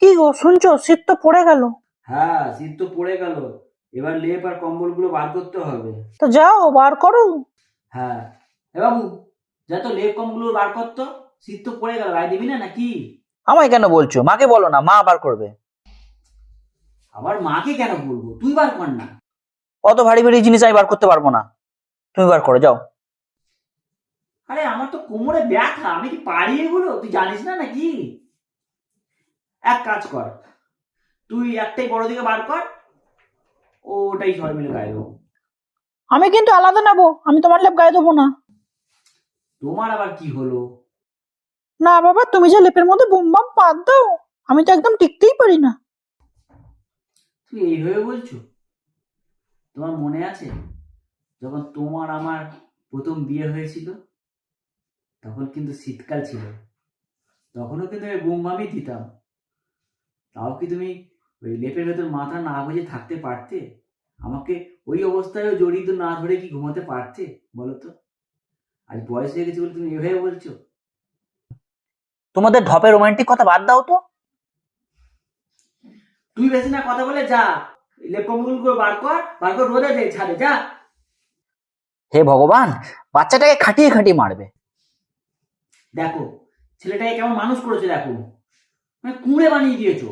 কি গো শুনছো, শীত তো পড়ে গেল। হ্যাঁ, শীত তো পড়ে গেল। এবার লেপ আর কম্বলগুলো বার করতে হবে। তো যাও বার করো। হ্যাঁ। এ বাবু, যা তো লেপ কম্বলগুলো বার করতো। শীত তো পড়ে গেল, গায়ে দিবি না নাকি? আমায় কেন বলছো? মাকে বলো না, মা বার করবে। আবার মাকে কেন বলবো, তুই বার কর না। অত ভারী ভারী জিনিস আমি বার করতে পারবো না, তুমি বার করো, যাও। আরে আমার তো কোমরে ব্যথা, আমি কি পারি এগুলো, তুই জানিস না নাকি? এক কাজ কর, তুই একটাই বড় দিকে বার কর, ওটাই সবাই মিলে গায়ে দেবো। আমি কিন্তু আলাদা নেবো, আমি তোমার লেপ গায়ে দেবো না। তোমার আবার কি হলো? না বাবা, তুমি যে লেপের মধ্যে বুম বাম পাত দাও, আমি তো একদম টিকতেই পারি না। তুই এইভাবে বলছো? তোমার মনে আছে যখন তোমার আমার প্রথম বিয়ে হয়েছিল, তখন কিন্তু শীতকাল ছিল, তখনও কিন্তু আমি বুমবামই দিতাম। তাও কি তুমি ওই লেপের ভেতর মাথা না গুঁজে থাকতে পারতে? আমাকে ওই অবস্থায় জড়িত না ধরে কি ঘুমাতে পারতে বলো তো? আজ বয়স হয়ে গেছে বলে তুমি এভাবে বলছো? তোমাদের ঢপে রোমান্টিক কথা বাদ দাও তো। তুই বেশি না কথা বলে যা, লেপ কম্বলগুলো বার কর রোদে দে, ছাদে যা। হে ভগবান, বাচ্চাটাকে খাটিয়ে খাটিয়ে মারবে। দেখো ছেলেটাকে কেমন মানুষ করেছে, দেখো মানে কুঁড়ে বানিয়ে দিয়েছো।